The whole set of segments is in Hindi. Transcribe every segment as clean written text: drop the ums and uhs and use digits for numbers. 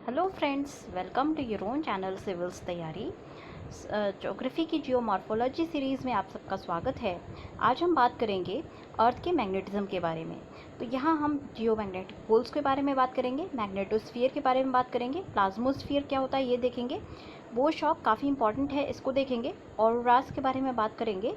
Hello friends, welcome to your own channel civils तैयारी। ज्योग्राफी की जियोमॉर्फोलॉजी सीरीज़ में आप सबका स्वागत है। आज हम बात करेंगे अर्थ के मैग्नेटिज्म के बारे में। तो यहाँ हम जियोमैग्नेटिक पोल्स के बारे में बात करेंगे, मैग्नेटोस्फीयर के बारे में बात करेंगे, प्लाज्मोस्फीयर क्या होता है ये देखेंगे, बोशॉक काफ़ी इंपॉर्टेंट है इसको देखेंगे, ऑरोरास के बारे में बात करेंगे,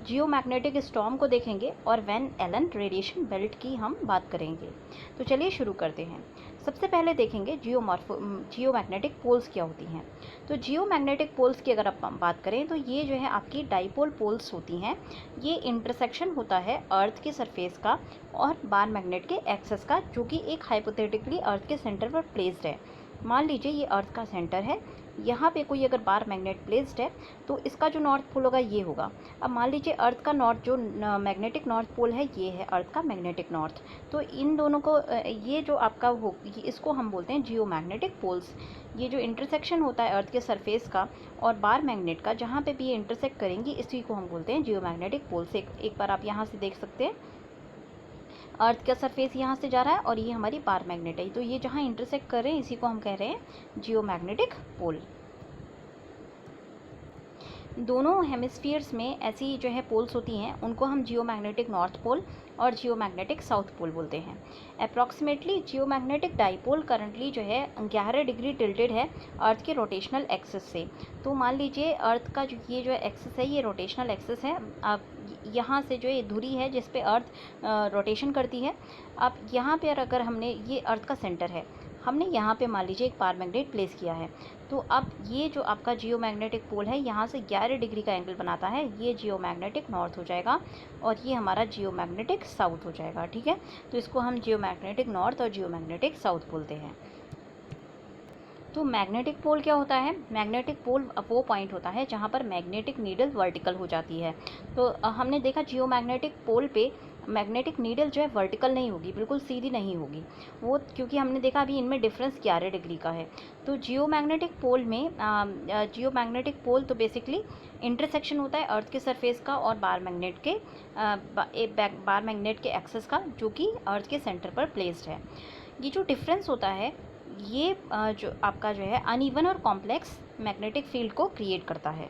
जियोमैग्नेटिक स्टॉर्म को देखेंगे और वैन एलन रेडिएशन बेल्ट की हम बात करेंगे। तो चलिए शुरू करते हैं। सबसे पहले देखेंगे जियोमैग्नेटिक पोल्स क्या होती हैं। तो जियोमैग्नेटिक पोल्स की अगर आप बात करें तो ये जो है आपकी डाइपोल पोल्स होती हैं। ये इंटरसेक्शन होता है अर्थ के सरफेस का और बार मैग्नेट के एक्सेस का, जो कि एक हाइपोथेटिकली अर्थ के सेंटर पर प्लेस्ड है। मान लीजिए ये अर्थ का सेंटर है, यहाँ पे कोई अगर बार मैग्नेट प्लेस्ड है तो इसका जो नॉर्थ पोल होगा ये होगा। अब मान लीजिए अर्थ का नॉर्थ जो मैग्नेटिक नॉर्थ पोल है ये है अर्थ का मैग्नेटिक नॉर्थ। तो इन दोनों को ये जो आपका हो इसको हम बोलते हैं जियोमैग्नेटिक पोल्स। ये जो इंटरसेक्शन होता है अर्थ के सरफेस का और बार मैग्नेट का, जहाँ पे भी ये इंटरसेक्ट करेंगी इसी को हम बोलते हैं जियोमैग्नेटिक पोल्स। एक बार आप यहाँ से देख सकते हैं, अर्थ का सरफेस यहाँ से जा रहा है और ये हमारी बार मैग्नेट है। तो ये जहाँ इंटरसेक्ट कर रहे हैं इसी को हम कह रहे हैं जियोमैग्नेटिक पोल। दोनों हेमिस्फीयर्स में ऐसी जो है पोल्स होती हैं उनको हम जियोमैग्नेटिक नॉर्थ पोल और जियोमैग्नेटिक साउथ पोल बोलते हैं। अप्रॉक्सीमेटली जियोमैग्नेटिक डाइपोल करंटली जो है 11 डिग्री टिल्टेड है अर्थ के रोटेशनल एक्सिस से। तो मान लीजिए अर्थ का जो ये जो एक्सिस है ये रोटेशनल एक्सिस है। अब यहाँ से जो ये धुरी है जिस पे अर्थ रोटेशन करती है, अब यहाँ पे अगर हमने ये अर्थ का सेंटर है, हमने यहाँ पे मान लीजिए एक बार मैग्नेट प्लेस किया है, तो अब ये जो आपका जियोमैग्नेटिक पोल है यहाँ से 11 डिग्री का एंगल बनाता है, ये जियोमैग्नेटिक नॉर्थ हो जाएगा और ये हमारा जियोमैग्नेटिक साउथ हो जाएगा। ठीक है, तो इसको हम जियोमैग्नेटिक नॉर्थ और जियोमैग्नेटिक साउथ बोलते हैं। तो मैग्नेटिक पोल क्या होता है? मैग्नेटिक पोल वो पॉइंट होता है जहाँ पर मैग्नेटिक नीडल वर्टिकल हो जाती है। तो हमने देखा जियोमैग्नेटिक पोल पे मैग्नेटिक नीडल जो है वर्टिकल नहीं होगी, बिल्कुल सीधी नहीं होगी वो, क्योंकि हमने देखा अभी इनमें डिफरेंस 11 डिग्री का है। तो जियोमैग्नेटिक पोल में जियोमैग्नेटिक पोल तो बेसिकली इंटरसेक्शन होता है अर्थ के सरफेस का और बार मैग्नेट के बार मैग्नेट के एक्सेस का, जो कि अर्थ के सेंटर पर प्लेस्ड है। ये जो डिफरेंस होता है ये जो आपका जो है अनइवन और कॉम्प्लेक्स मैग्नेटिक फील्ड को क्रिएट करता है।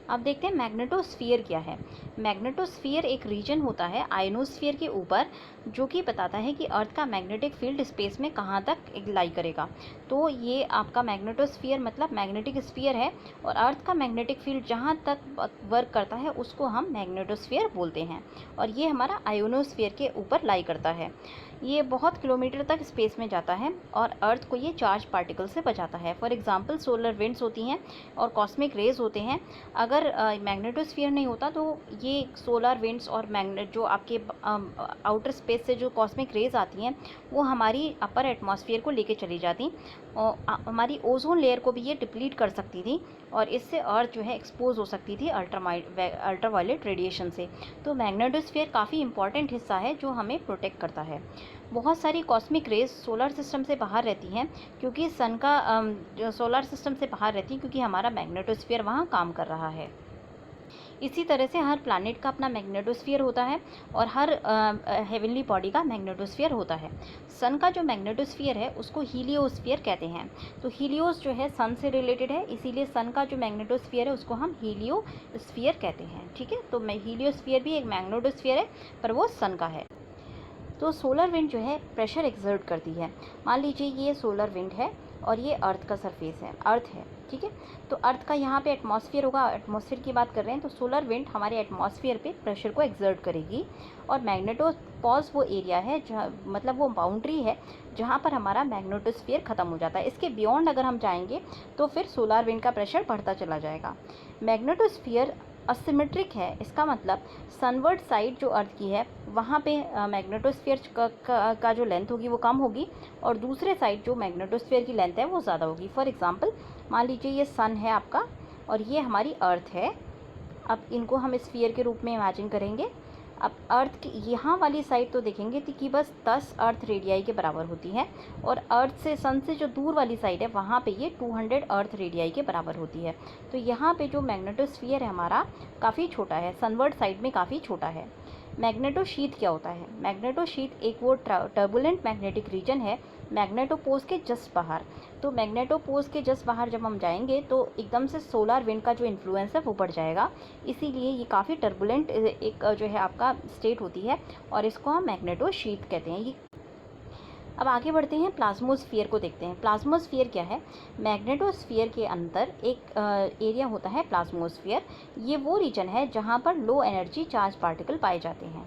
अब देखते हैं मैग्नेटोस्फीयर क्या है। मैग्नेटोस्फीयर एक रीजन होता है आयनोस्फीयर के ऊपर, जो कि बताता है कि अर्थ का मैग्नेटिक फील्ड स्पेस में कहाँ तक लाई करेगा। तो ये आपका मैग्नेटोस्फीयर मतलब मैग्नेटिक स्फीयर है और अर्थ का मैग्नेटिक फील्ड जहाँ तक वर्क करता है उसको हम मैग्नेटोस्फीयर बोलते हैं, और ये हमारा आयोनोस्फीयर के ऊपर लाई करता है। ये बहुत किलोमीटर तक स्पेस में जाता है और अर्थ को ये चार्ज पार्टिकल से बचाता है। फॉर एग्जांपल सोलर विंड्स होती हैं और कॉस्मिक रेज होते हैं। अगर मैग्नेटोस्फीयर नहीं होता तो ये सोलर विंड्स और मैग्नेट जो आपके आउटर स्पेस से जो कॉस्मिक रेज आती हैं वो हमारी अपर एटमॉस्फेयर को लेके चली जाती और हमारी ओजोन लेयर को भी ये डिप्लीट कर सकती थी और इससे अर्थ जो है एक्सपोज हो सकती थी अल्ट्रावायलेट रेडिएशन से। तो मैग्नेटोस्फीयर काफ़ी इंपॉर्टेंट हिस्सा है जो हमें प्रोटेक्ट करता है। बहुत सारी कॉस्मिक रेज सोलर सिस्टम से बाहर रहती हैं, क्योंकि सन का सोलर सिस्टम से बाहर रहती है क्योंकि हमारा मैग्नेटोस्फीयर वहाँ काम कर रहा है। इसी तरह से हर प्लैनेट का अपना मैग्नेटोस्फीयर होता है और हर हेवनली बॉडी का मैग्नेटोस्फीयर होता है। सन का जो मैग्नेटोस्फीयर है उसको हीलियोस्फीयर कहते हैं। तो हीलियोस जो है सन से रिलेटेड है, इसीलिए सन का जो मैग्नेटोस्फीयर है उसको हम हीलियोस्फीयर कहते हैं। ठीक है, तो हीलियोस्फीयर भी एक मैग्नेटोस्फीयर है पर वो सन का है। तो सोलर विंड जो है प्रेशर एक्सर्ट करती है। मान लीजिए ये सोलर विंड है और ये अर्थ का सरफेस है, अर्थ है। ठीक है, तो अर्थ का यहाँ पे एटमॉस्फेयर होगा, एटमॉस्फेयर की बात कर रहे हैं, तो सोलर विंड हमारे एटमॉस्फेयर पे प्रेशर को एक्सर्ट करेगी और मैग्नेटोपॉज वो एरिया है जहाँ मतलब वो बाउंड्री है जहाँ पर हमारा मैग्नेटोस्फीयर ख़त्म हो जाता है। इसके बियॉन्ड अगर हम जाएंगे तो फिर सोलर विंड का प्रेशर बढ़ता चला जाएगा। मैग्नेटोस्फीयर असिमेट्रिक है, इसका मतलब सनवर्ड साइड जो अर्थ की है वहाँ पे मैग्नेटोस्फीयर का जो लेंथ होगी वो कम होगी और दूसरे साइड जो मैग्नेटोस्फीयर की लेंथ है वो ज़्यादा होगी। फॉर एग्जांपल मान लीजिए ये सन है आपका और ये हमारी अर्थ है। अब इनको हम स्फीयर के रूप में इमेजिन करेंगे। अब अर्थ की यहाँ वाली साइड तो देखेंगे कि बस 10 अर्थ रेडियाई के बराबर होती है और अर्थ से सन से जो दूर वाली साइड है वहाँ पे ये 200 अर्थ रेडियाई के बराबर होती है। तो यहाँ पे जो मैग्नेटोस्फीयर है हमारा काफ़ी छोटा है, सनवर्ड साइड में काफ़ी छोटा है। मैग्नेटोशीथ क्या होता है? मैग्नेटोशीथ एक वो टर्बुलेंट मैग्नेटिक रीजन है मैग्नेटोपोज के जस्ट बाहर। तो मैग्नेटोपोज के जस्ट बाहर जब हम जाएंगे तो एकदम से सोलर विंड का जो इन्फ्लुएंस है वो बढ़ जाएगा, इसीलिए ये काफ़ी टर्बुलेंट एक जो है आपका स्टेट होती है और इसको हम मैग्नेटोशीथ कहते हैं। ये अब आगे बढ़ते हैं, प्लाज्मोस्फीयर को देखते हैं। प्लाज्मोस्फीयर क्या है? मैग्नेटोस्फीयर के अंदर एक एरिया होता है प्लाज्मोस्फीयर। ये वो रीजन है जहाँ पर लो एनर्जी चार्ज पार्टिकल पाए जाते हैं।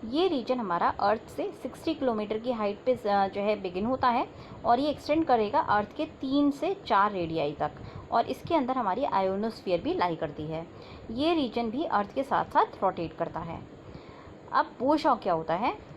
ये रीजन हमारा अर्थ से 60 किलोमीटर की हाइट पे जो है बिगिन होता है और ये एक्सटेंड करेगा अर्थ के 3 से 4 रेडियाई तक, और इसके अंदर हमारी आयोनोस्फीयर भी लाई करती है। ये रीजन भी अर्थ के साथ साथ रोटेट करता है। अब बोशॉक क्या होता है?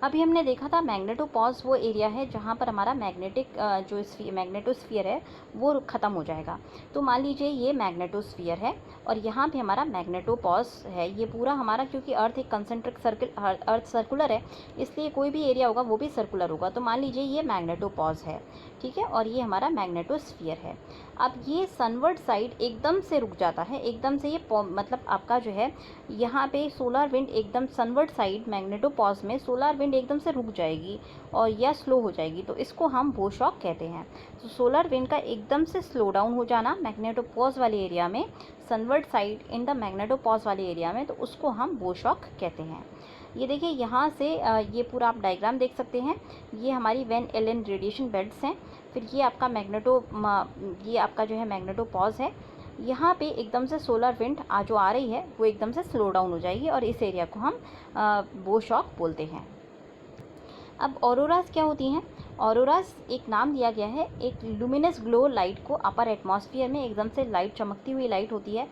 अभी हमने देखा था मैग्नेटोपॉज वो एरिया है जहाँ पर हमारा मैग्नेटोस्फीयर है वो ख़त्म हो जाएगा। तो मान लीजिए ये मैग्नेटोस्फीयर है और यहाँ पे हमारा मैग्नेटोपॉज है। ये पूरा हमारा, क्योंकि अर्थ एक कंसेंट्रिक सर्कल, अर्थ सर्कुलर है, इसलिए कोई भी एरिया होगा वो भी सर्कुलर होगा। तो मान लीजिए ये मैग्नेटोपॉज है, ठीक है, और ये हमारा मैग्नेटोस्फीयर है। अब ये सनवर्ड साइड एकदम से रुक जाता है, एकदम से ये मतलब आपका जो है यहाँ पे सोलर विंड एकदम सनवर्ड साइड मैग्नेटोपॉज में सोलर विंड एकदम से रुक जाएगी और या स्लो हो जाएगी, तो इसको हम बोशॉक कहते हैं। तो सोलर विंड का एकदम से स्लो डाउन हो जाना मैग्नेटोपॉज वाले एरिया में, सनवर्ड साइड इन द मैग्नेटोपॉज वाले एरिया में, तो उसको हम बोशॉक कहते हैं। ये देखिए यहाँ से ये पूरा आप डायग्राम देख सकते हैं। ये हमारी वैन एलन रेडिएशन बेल्ट्स हैं, फिर ये आपका ये आपका जो है मैग्नेटोपॉज है। यहाँ पे एकदम से सोलर विंड जो आ रही है वो एकदम से स्लो डाउन हो जाएगी और इस एरिया को हम बोशॉक बोलते हैं। अब ऑरोरास क्या होती हैं? ऑरोरास एक नाम दिया गया है एक लुमिनस ग्लो लाइट को। अपर एटमॉस्फेयर में एकदम से लाइट, चमकती हुई लाइट होती है,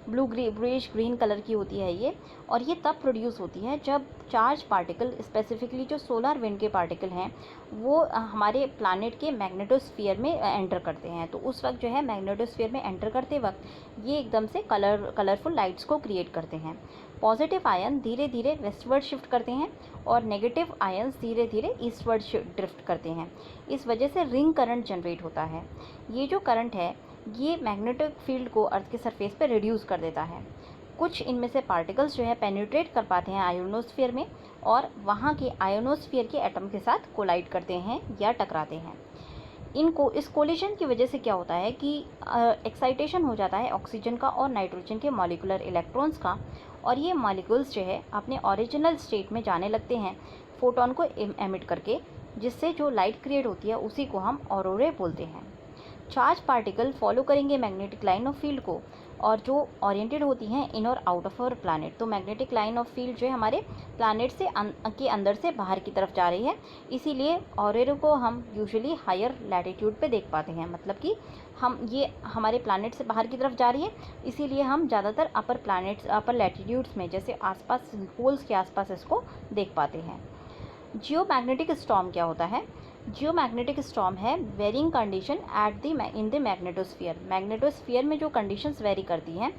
ब्लूइश ग्रीन कलर की होती है ये, और ये तब प्रोड्यूस होती है जब चार्ज पार्टिकल, स्पेसिफिकली जो सोलर विंड के पार्टिकल हैं वो हमारे प्लैनेट के मैग्नेटोस्फीयर में एंटर करते हैं। तो उस वक्त जो है मैग्नेटोस्फीयर में एंटर करते वक्त ये एकदम से कलरफुल लाइट्स को क्रिएट करते हैं। पॉजिटिव आयन धीरे धीरे वेस्टवर्ड शिफ्ट करते हैं और नेगेटिव आयन्स धीरे धीरे ईस्टवर्ड ड्रिफ्ट करते हैं। इस वजह से रिंग करंट जनरेट होता है। ये जो करंट है ये मैग्नेटिक फील्ड को अर्थ के सरफेस पे रिड्यूस कर देता है। कुछ इनमें से पार्टिकल्स जो है पेनिट्रेट कर पाते हैं आयोनोस्फीयर में और वहाँ के आयोनोस्फीयर के एटम के साथ कोलाइड करते हैं या टकराते हैं। इस कोलिजन की वजह से क्या होता है कि एक्साइटेशन हो जाता है ऑक्सीजन का और नाइट्रोजन के मॉलिक्यूलर इलेक्ट्रॉन्स का, और ये मॉलिक्यूल्स जो है अपने ओरिजिनल स्टेट में जाने लगते हैं फोटोन को एमिट करके, जिससे जो लाइट क्रिएट होती है उसी को हम ऑरोरे बोलते हैं। चार्ज पार्टिकल फॉलो करेंगे मैग्नेटिक लाइन ऑफ फील्ड को और जो ओरिएंटेड होती हैं इन और आउट ऑफ आवर प्लैनेट। तो मैग्नेटिक लाइन ऑफ फील्ड जो है हमारे प्लैनेट से के अंदर से बाहर की तरफ जा रही है, इसीलिए ऑरोरे को हम यूजुअली हायर लैटिट्यूड पे देख पाते हैं। मतलब कि हम ये हमारे प्लैनेट से बाहर की तरफ जा रही है, इसीलिए हम ज़्यादातर अपर लैटिट्यूड्स में, जैसे आसपास पोल्स के आसपास इसको देख पाते हैं। जियोमैग्नेटिक स्टॉर्म क्या होता है? जियोमैग्नेटिक स्टॉर्म है varying condition in the magnetosphere. Magnetosphere में जो कंडीशंस वेरी करती हैं,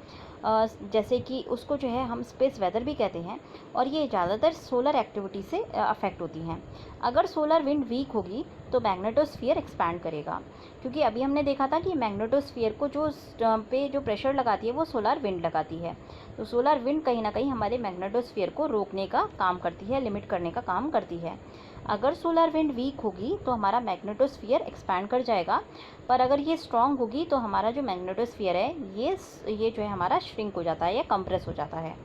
जैसे कि उसको जो है हम स्पेस वेदर भी कहते हैं, और ये ज़्यादातर सोलर एक्टिविटी से अफेक्ट होती हैं। अगर सोलर विंड वीक होगी तो मैग्नेटोस्फीयर एक्सपैंड करेगा, क्योंकि अभी हमने देखा था कि मैग्नेटोस्फीयर को जो प्रेशर लगाती है वो सोलर विंड लगाती है। तो सोलर विंड कहीं ना कहीं हमारे मैग्नेटोस्फीयर को रोकने का काम करती है, लिमिट करने का काम करती है। अगर सोलर विंड वीक होगी तो हमारा मैग्नेटोस्फीयर एक्सपैंड कर जाएगा, पर अगर ये स्ट्रॉन्ग होगी तो हमारा जो मैग्नेटोस्फीयर है ये जो है हमारा श्रिंक हो जाता है या कंप्रेस हो जाता है।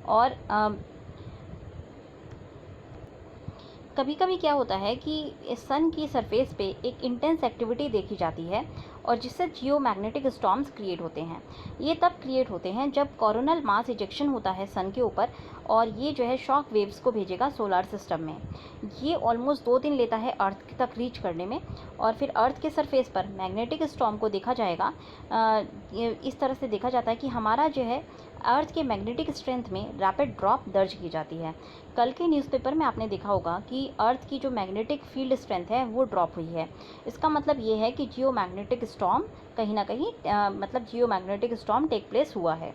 और कभी कभी क्या होता है कि सन की सरफेस पे एक इंटेंस एक्टिविटी देखी जाती है और जिससे जियोमैग्नेटिक स्टॉर्म्स क्रिएट होते हैं। ये तब क्रिएट होते हैं जब कोरोनल मास इजेक्शन होता है सन के ऊपर, और ये जो है शॉक वेव्स को भेजेगा सोलर सिस्टम में। ये ऑलमोस्ट 2 दिन लेता है अर्थ तक रीच करने में, और फिर अर्थ के सरफेस पर मैग्नेटिक स्टॉर्म को देखा जाएगा। इस तरह से देखा जाता है कि हमारा जो है अर्थ के मैग्नेटिक स्ट्रेंथ में रैपिड ड्रॉप दर्ज की जाती है। कल के न्यूज़पेपर में आपने देखा होगा कि अर्थ की जो मैग्नेटिक फील्ड स्ट्रेंथ है वो ड्रॉप हुई है। इसका मतलब ये है कि जियोमैग्नेटिक स्टॉर्म कहीं ना कहीं जियोमैग्नेटिक स्टॉर्म टेक प्लेस हुआ है।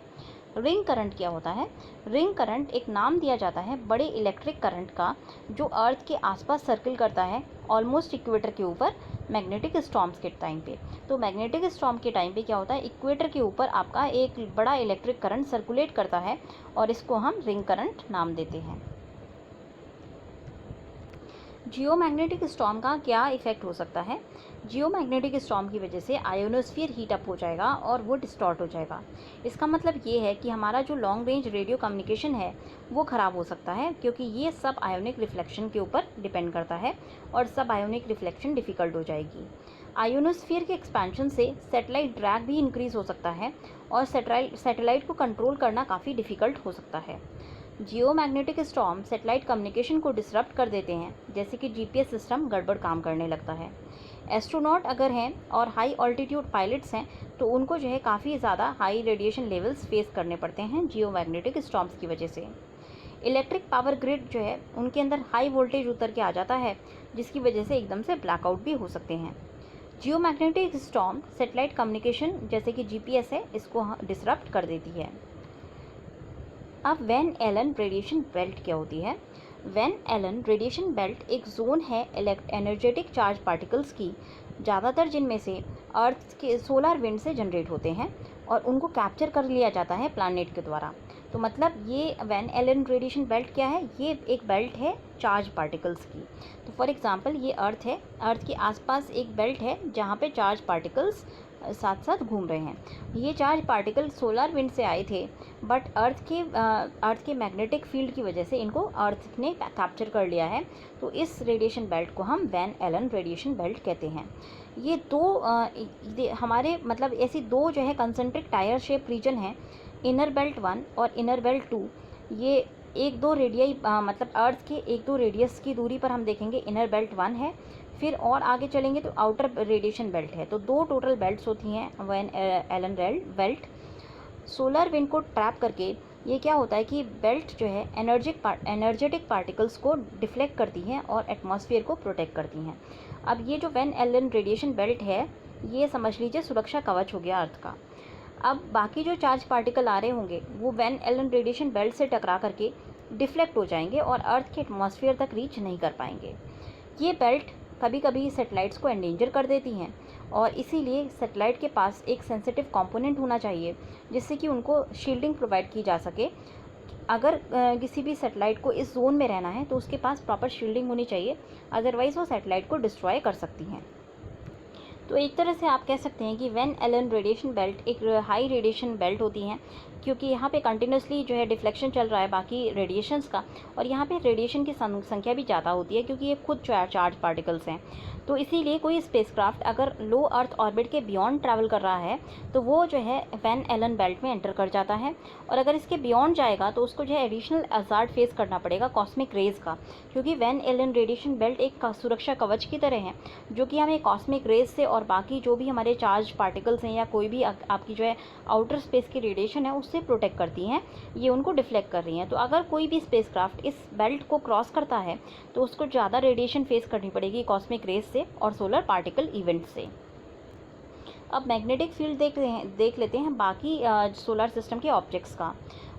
रिंग करंट क्या होता है? रिंग करंट एक नाम दिया जाता है बड़े इलेक्ट्रिक करंट का जो अर्थ के आसपास सर्किल करता है ऑलमोस्ट इक्वेटर के ऊपर मैग्नेटिक स्टॉर्म्स के टाइम पे। तो मैग्नेटिक स्टॉर्म के टाइम पे क्या होता है, इक्वेटर के ऊपर आपका एक बड़ा इलेक्ट्रिक करंट सर्कुलेट करता है और इसको हम रिंग करंट नाम देते हैं। जियोमैग्नेटिक स्टॉर्म का क्या इफेक्ट हो सकता है? जियोमैग्नेटिक स्टॉर्म की वजह से आयोनोस्फीयर हीट अप हो जाएगा और वो डिस्टॉर्ट हो जाएगा। इसका मतलब ये है कि हमारा जो लॉन्ग रेंज रेडियो कम्युनिकेशन है वो ख़राब हो सकता है, क्योंकि ये सब आयोनिक रिफ्लेक्शन के ऊपर डिपेंड करता है और सब आयोनिक रिफ्लेक्शन डिफ़िकल्ट हो जाएगी। आयोनोस्फीयर के एक्सपेंशन से सैटेलाइट ड्रैग भी इंक्रीज़ हो सकता है और सैटेलाइट को कंट्रोल करना काफ़ी डिफ़िकल्ट हो सकता है। जियोमैग्नेटिक स्टॉर्म सैटेलाइट कम्युनिकेशन को डिसरप्ट कर देते हैं, जैसे कि जीपीएस सिस्टम गड़बड़ काम करने लगता है। एस्ट्रोनॉट अगर हैं और हाई ऑल्टीट्यूड पायलट्स हैं तो उनको जो है काफ़ी ज़्यादा हाई रेडिएशन लेवल्स फेस करने पड़ते हैं जियोमैग्नेटिक स्टॉर्म्स की वजह से। इलेक्ट्रिक पावर ग्रिड जो है उनके अंदर हाई वोल्टेज उतर के आ जाता है, जिसकी वजह से एकदम से ब्लैकआउट भी हो सकते हैं। जियोमैग्नेटिक स्टॉर्म सैटेलाइट कम्युनिकेशन जैसे कि जीपीएस है इसको डिसरप्ट कर देती है। अब वैन एलन रेडिएशन बेल्ट क्या होती है? वैन एलन रेडिएशन बेल्ट एक जोन है एनर्जेटिक चार्ज पार्टिकल्स की, ज़्यादातर जिनमें से अर्थ के सोलर विंड से जनरेट होते हैं और उनको कैप्चर कर लिया जाता है प्लैनेट के द्वारा। तो मतलब ये वैन एलन रेडिएशन बेल्ट क्या है? ये एक बेल्ट है चार्ज पार्टिकल्स की। तो फॉर एग्जांपल ये अर्थ है, अर्थ के आसपास एक बेल्ट है जहाँ पे चार्ज पार्टिकल्स साथ साथ घूम रहे हैं। ये चार्ज पार्टिकल सोलर विंड से आए थे, बट अर्थ के मैग्नेटिक फील्ड की वजह से इनको अर्थ ने कैप्चर कर लिया है। तो इस रेडिएशन बेल्ट को हम वैन एलन रेडिएशन बेल्ट कहते हैं। ये हमारे मतलब ऐसी दो जो है कंसेंट्रिक टायर शेप रीजन है, इनर बेल्ट 1 और इनर बेल्ट 2। ये एक दो रेडियाई मतलब अर्थ के एक दो रेडियस की दूरी पर हम देखेंगे इनर बेल्ट 1 है, फिर और आगे चलेंगे तो आउटर रेडिएशन बेल्ट है। तो दो टोटल बेल्ट्स होती हैं Van Allen belt. Solar wind को ट्रैप करके ये क्या होता है कि बेल्ट जो है एनर्जेटिक पार्टिकल्स को डिफ्लेक्ट करती हैं और एटमॉस्फेयर को प्रोटेक्ट करती हैं। अब ये जो वैन एलन रेडिएशन बेल्ट है ये समझ लीजिए सुरक्षा कवच हो गया अर्थ का। अब बाकी जो चार्ज पार्टिकल आ रहे होंगे वो वैन एलन रेडिएशन बेल्ट से टकरा करके डिफ्लेक्ट हो जाएंगे और अर्थ के एटमॉस्फेयर तक रीच नहीं कर पाएंगे। ये बेल्ट कभी कभी सैटेलाइट्स को एंडेंजर कर देती हैं और इसीलिए सैटेलाइट के पास एक सेंसिटिव कंपोनेंट होना चाहिए जिससे कि उनको शील्डिंग प्रोवाइड की जा सके। अगर किसी भी सैटेलाइट को इस जोन में रहना है तो उसके पास प्रॉपर शील्डिंग होनी चाहिए, अदरवाइज़ वो सैटेलाइट को डिस्ट्रॉय कर सकती हैं। तो एक तरह से आप कह सकते हैं कि वैन एलन रेडिएशन बेल्ट एक हाई रेडिएशन बेल्ट होती हैं, क्योंकि यहाँ पे कंटिन्यूसली जो है डिफ्लेक्शन चल रहा है बाकी रेडिएशंस का, और यहाँ पे रेडिएशन की संख्या भी ज़्यादा होती है क्योंकि ये खुद चार्ज पार्टिकल्स हैं। तो इसीलिए कोई स्पेसक्राफ्ट अगर लो अर्थ ऑर्बिट के बियॉन्ड ट्रैवल कर रहा है तो वो जो है वैन एलन बेल्ट में एंटर कर जाता है, और अगर इसके बियॉन्ड जाएगा तो उसको जो है एडिशनल हज़ार्ड फेस करना पड़ेगा कॉस्मिक रेज़ का, क्योंकि वैन एलन रेडिएशन बेल्ट एक सुरक्षा कवच की तरह है जो कि हमें कॉस्मिक रेज से और बाकी जो भी हमारे चार्ज पार्टिकल्स हैं या कोई भी आपकी जो है आउटर स्पेस की रेडिएशन है उससे प्रोटेक्ट करती हैं, ये उनको डिफ्लेक्ट कर रही हैं। तो अगर कोई भी स्पेसक्राफ्ट इस बेल्ट को क्रॉस करता है तो उसको ज़्यादा रेडिएशन फेस करनी पड़ेगी कॉस्मिक रेज से और सोलर पार्टिकल इवेंट से। अब मैग्नेटिक फील्ड देख लेते हैं बाकी सोलर सिस्टम के ऑब्जेक्ट्स का।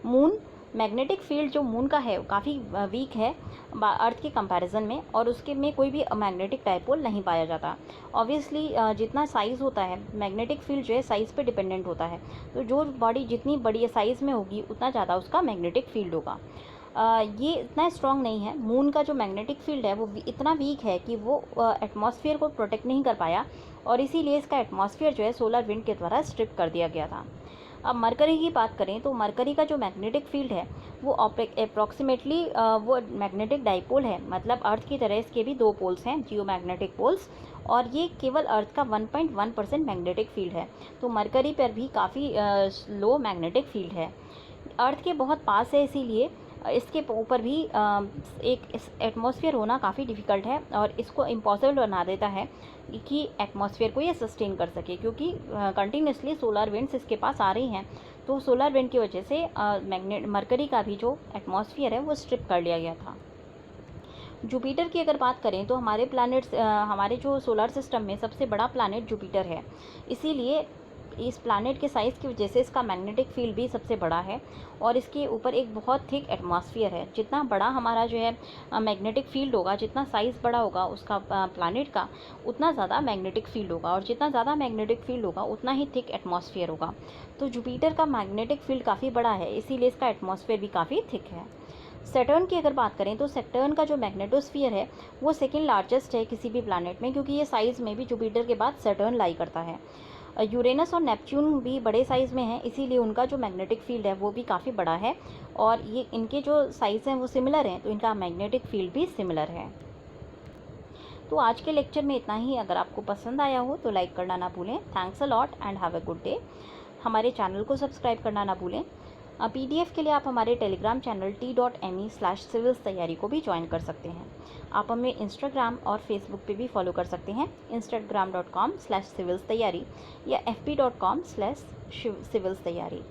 मून, मैग्नेटिक फील्ड जो मून का है काफ़ी वीक है अर्थ के कंपैरिजन में, और उसके में कोई भी मैग्नेटिक डायपोल नहीं पाया जाता। ऑब्वियसली जितना साइज़ होता है मैग्नेटिक फील्ड जो है साइज़ पे डिपेंडेंट होता है, तो जो बॉडी जितनी बड़ी साइज़ में होगी उतना ज़्यादा उसका मैग्नेटिक फील्ड होगा। ये इतना स्ट्रॉन्ग नहीं है। मून का जो मैग्नेटिक फील्ड है वो इतना वीक है कि वो एटमॉस्फेयर को प्रोटेक्ट नहीं कर पाया, और इसीलिए इसका एटमॉस्फेयर जो है सोलर विंड के द्वारा स्ट्रिप कर दिया गया था। अब मरकरी की बात करें तो मरकरी का जो मैग्नेटिक फील्ड है वो अप्रॉक्सीमेटली वो मैग्नेटिक डाइपोल है, मतलब अर्थ की तरह इसके भी दो पोल्स हैं जियोमैग्नेटिक पोल्स, और ये केवल अर्थ का 1.1% मैग्नेटिक फील्ड है। तो मरकरी पर भी काफ़ी लो मैग्नेटिक फील्ड है, अर्थ के बहुत पास है, इसीलिए इसके ऊपर भी एक एटमॉस्फेयर होना काफ़ी डिफ़िकल्ट है और इसको इम्पॉसिबल बना देता है कि एटमॉस्फेयर को ये सस्टेन कर सके, क्योंकि कंटिन्यूसली सोलर विंड्स इसके पास आ रही हैं। तो सोलर विंड की वजह से मरकरी का भी जो एटमॉस्फेयर है वो स्ट्रिप कर लिया गया था। जुपिटर की अगर बात करें तो हमारे प्लैनेट्स हमारे जो सोलर सिस्टम में सबसे बड़ा प्लैनेट जुपिटर है, इसीलिए इस प्लैनेट के साइज़ की वजह से इसका मैग्नेटिक फील्ड भी सबसे बड़ा है और इसके ऊपर एक बहुत थिक एटमॉस्फेयर है। जितना बड़ा हमारा जो है मैग्नेटिक फील्ड होगा, जितना साइज़ बड़ा होगा उसका प्लैनेट का, उतना ज़्यादा मैग्नेटिक फील्ड होगा, और जितना ज़्यादा मैग्नेटिक फील्ड होगा उतना ही थिक एटमॉस्फेयर होगा। तो जुपिटर का मैग्नेटिक फील्ड काफ़ी बड़ा है, इसीलिए इसका एटमॉस्फेयर भी काफ़ी थिक है। सैटर्न की अगर बात करें तो सैटर्न का जो मैग्नेटोस्फीयर है वो सेकंड लार्जेस्ट है किसी भी प्लैनेट में, क्योंकि ये साइज़ में भी जुपिटर के बाद सैटर्न लाई करता है। यूरेनस और नेपच्यून भी बड़े साइज़ में हैं, इसीलिए उनका जो मैग्नेटिक फील्ड है वो भी काफ़ी बड़ा है, और ये इनके जो साइज़ हैं वो सिमिलर हैं, तो इनका मैग्नेटिक फील्ड भी सिमिलर है। तो आज के लेक्चर में इतना ही। अगर आपको पसंद आया हो तो लाइक करना ना भूलें। Thanks a lot and have a good day. हमारे चैनल को सब्सक्राइब करना ना भूलें। PDF के लिए आप हमारे टेलीग्राम चैनल t.me/civils तैयारी को भी ज्वाइन कर सकते हैं। आप हमें इंस्टाग्राम और फेसबुक पे भी फॉलो कर सकते हैं, instagram.com/civils तैयारी या fb.com/civils तैयारी।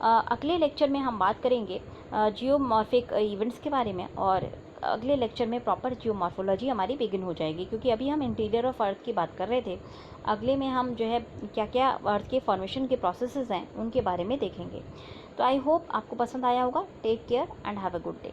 अगले लेक्चर में हम बात करेंगे जियोमॉर्फिक इवेंट्स के बारे में, और अगले लेक्चर में प्रॉपर जियोमॉर्फोलॉजी हमारी बिगिन हो जाएगी, क्योंकि अभी हम इंटीरियर ऑफ अर्थ की बात कर रहे थे। अगले में हम जो है क्या क्या अर्थ के फॉर्मेशन के प्रोसेसेस हैं उनके बारे में देखेंगे। तो आई होप आपको पसंद आया होगा। Take care and have a good day.